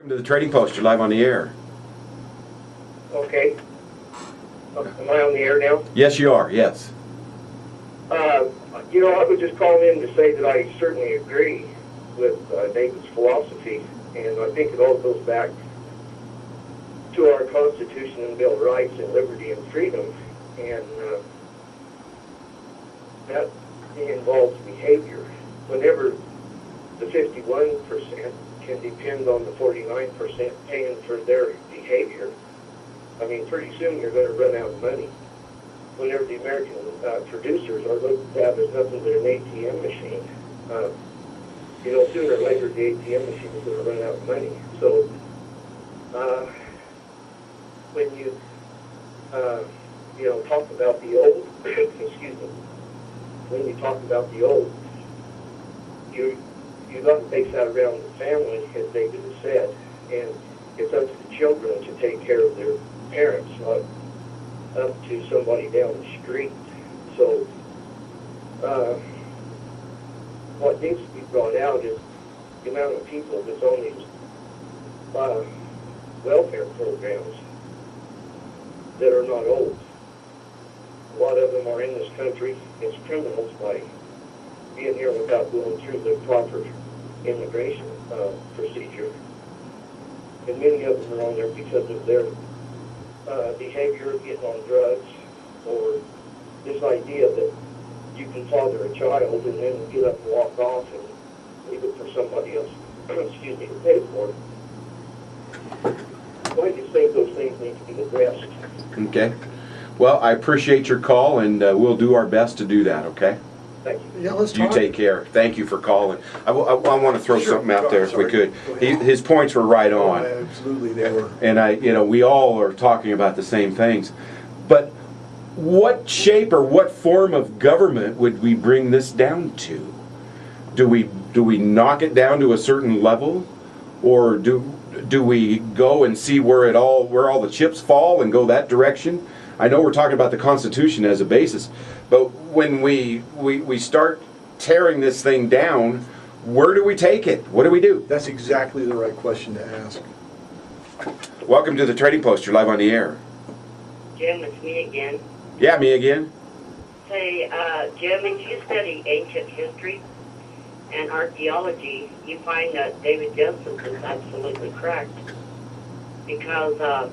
Welcome to the Trading Post. You're live on the air. Okay. Am I on the air now? Yes, you are. Yes. I was just calling in to say that I certainly agree with David's philosophy, and I think it all goes back to our Constitution and Bill of Rights and liberty and freedom, and that involves behavior. Whenever the 51% can depend on the 49% paying for their behavior, I mean, pretty soon you're going to run out of money. Whenever the American producers are looked at as nothing but an ATM machine, sooner or later the ATM machine is going to run out of money. So when you, talk about the old, excuse me, when you talk about the old, you got to base that around the family, as David has said, and it's up to the children to take care of their parents, not up to somebody down the street. So what needs to be brought out is the amount of people that's on these welfare programs that are not old. A lot of them are in this country as criminals by being here without going through the proper immigration procedure. And many of them are on there because of their behavior, getting on drugs, or this idea that you can father a child and then get up and walk off and leave it for somebody else, excuse me, to pay for it. So I just think those things need to be addressed. Okay. Well, I appreciate your call, and we'll do our best to do that, okay? Thank you. Yeah, let's You talk. take care. Thank you for calling. I want to throw Sure. something out there if we could. Go ahead. His points were right Oh, on. absolutely, they were. And we all are talking about the same things. But what shape or what form of government would we bring this down to? Do we knock it down to a certain level, or do we go and see where all the chips fall and go that direction? I know we're talking about the Constitution as a basis, but when we start tearing this thing down, where do we take it? What do we do? That's exactly the right question to ask. Welcome to the Trading Post. You're live on the air. Jim, it's me again. Yeah, me again. Say, Jim, if you study ancient history and archaeology, you find that David Jensen is absolutely correct. Because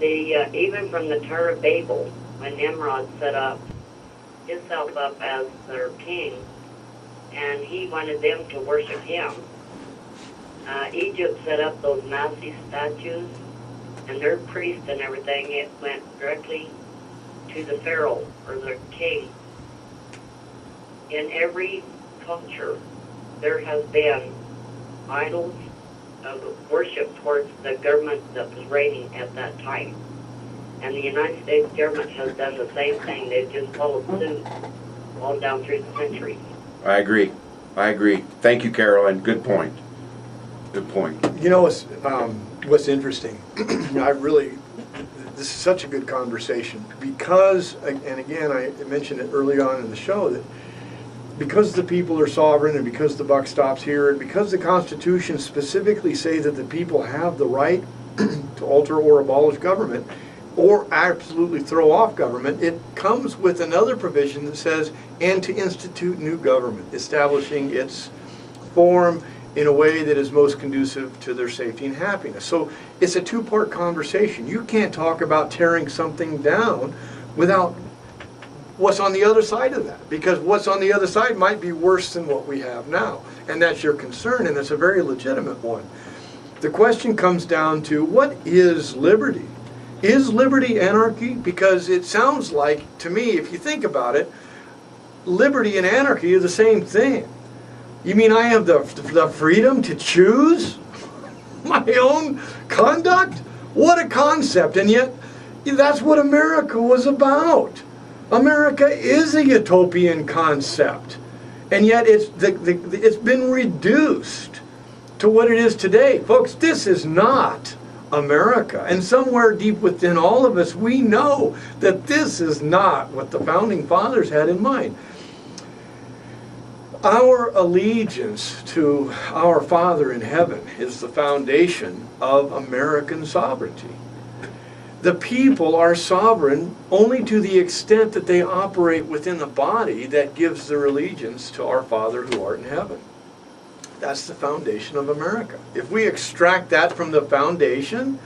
even from the Tower of Babel, when Nimrod set up himself up as their king, and he wanted them to worship him, Egypt set up those massive statues, and their priests and everything, it went directly to the pharaoh or the king. In every culture, there has been idols of worship towards the government that was reigning at that time. And the United States government has done the same thing. They've just followed suit all down through the centuries. I agree. Thank you, Caroline. Good point. Good point. You know what's interesting? This is such a good conversation because, and again, I mentioned it early on in the show, that because the people are sovereign and because the buck stops here and because the Constitution specifically say that the people have the right to alter or abolish government or absolutely throw off government, it comes with another provision that says, and to institute new government, establishing its form in a way that is most conducive to their safety and happiness. So it's a two-part conversation. You can't talk about tearing something down without what's on the other side of that, because what's on the other side might be worse than what we have now, and that's your concern, and it's a very legitimate one. The question comes down to, what is liberty? Is liberty anarchy? Because it sounds like, to me, if you think about it, liberty and anarchy are the same thing. You mean I have the freedom to choose my own conduct? What a concept, and yet that's what America was about. America is a utopian concept, and yet it's been reduced to what it is today. Folks, this is not America, and somewhere deep within all of us, we know that this is not what the Founding Fathers had in mind. Our allegiance to our Father in heaven is the foundation of American sovereignty. The people are sovereign only to the extent that they operate within a body that gives their allegiance to our Father who art in heaven. That's the foundation of America. If we extract that from the foundation,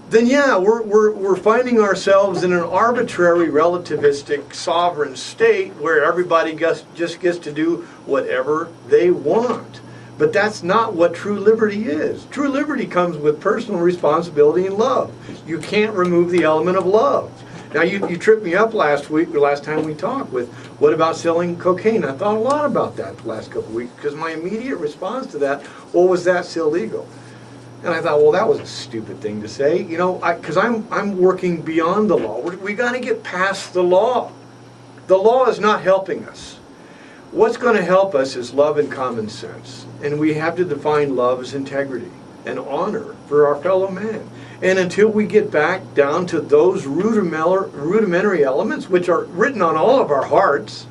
then yeah, we're finding ourselves in an arbitrary, relativistic, sovereign state where everybody just gets to do whatever they want. But that's not what true liberty is. True liberty comes with personal responsibility and love. You can't remove the element of love. Now, you tripped me up last time we talked with, what about selling cocaine? I thought a lot about that the last couple of weeks, because my immediate response to that, well, was that still legal? And I thought, well, that was a stupid thing to say, you know, because I'm working beyond the law. We got to get past the law. The law is not helping us. What's going to help us is love and common sense. And we have to define love as integrity and honor for our fellow man. And until we get back down to those rudimentary elements, which are written on all of our hearts,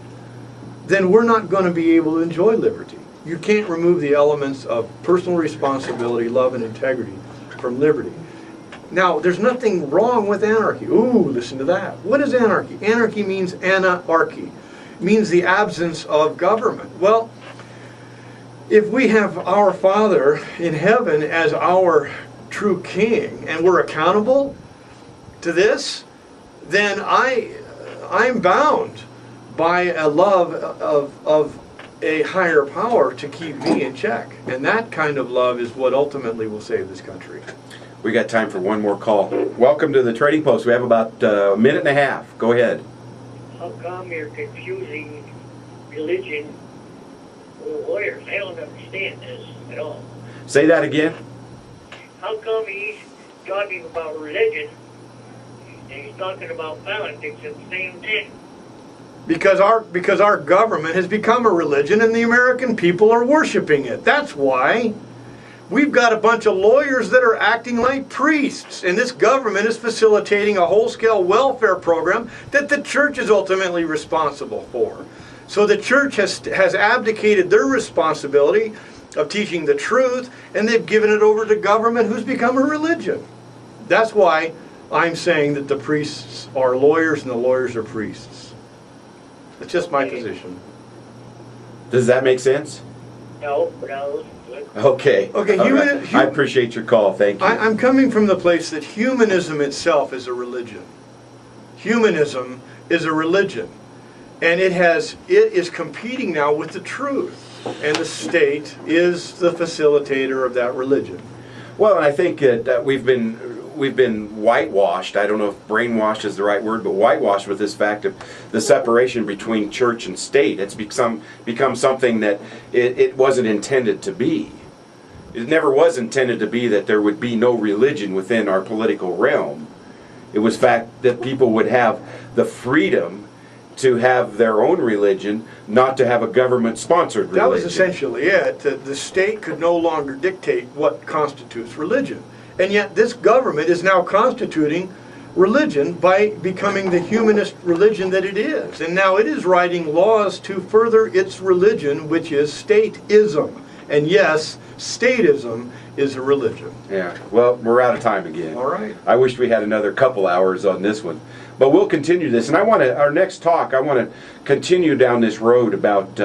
then we're not going to be able to enjoy liberty. You can't remove the elements of personal responsibility, love, and integrity from liberty. Now, there's nothing wrong with anarchy. Ooh, listen to that. What is anarchy? Anarchy means anarchy. It means the absence of government. Well, if we have our Father in heaven as our true king, and we're accountable to this, then I'm bound by a love of a higher power to keep me in check. And that kind of love is what ultimately will save this country. We got time for one more call. Welcome to the Trading Post. We have about a minute and a half. Go ahead. How come you're confusing religion with lawyers? I don't understand this at all. Say that again. How come he's talking about religion and he's talking about politics at the same time? Because our government has become a religion and the American people are worshiping it. That's why. We've got a bunch of lawyers that are acting like priests, and this government is facilitating a whole-scale welfare program that the church is ultimately responsible for. So the church has abdicated their responsibility of teaching the truth, and they've given it over to government, who's become a religion. That's why I'm saying that the priests are lawyers and the lawyers are priests. It's just my position. Does that make sense? No, but I was... Okay. Okay. All right. I appreciate your call. Thank you. I'm coming from the place that humanism itself is a religion. Humanism is a religion, and it is competing now with the truth, and the state is the facilitator of that religion. Well, and I think that we've been whitewashed. I don't know if brainwashed is the right word, but whitewashed with this fact of the separation between church and state. It's become something that it wasn't intended to be. It never was intended to be that there would be no religion within our political realm. It was fact that people would have the freedom to have their own religion, not to have a government-sponsored religion. That was essentially it. The state could no longer dictate what constitutes religion. And yet this government is now constituting religion by becoming the humanist religion that it is. And now it is writing laws to further its religion, which is stateism. And yes, stateism is a religion. Yeah, well, we're out of time again. All right. I wish we had another couple hours on this one. But we'll continue this. And our next talk, I want to continue down this road about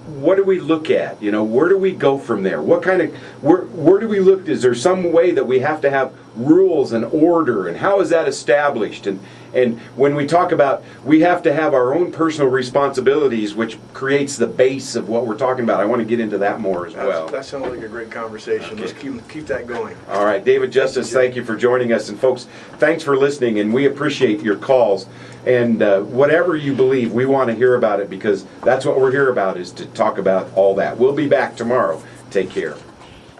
what do we look at? You know, where do we go from there? What kind of, where do we look? Is there some way that we have to have rules and order, and how is that established? And when we talk about we have to have our own personal responsibilities, which creates the base of what we're talking about, I want to get into that more as well. That sounds like a great conversation. Okay. Let's keep that going. All right, David Justice, thank you for joining us. And folks, thanks for listening, and we appreciate your calls. And whatever you believe, we want to hear about it, because that's what we're here about, is to talk about all that. We'll be back tomorrow. Take care.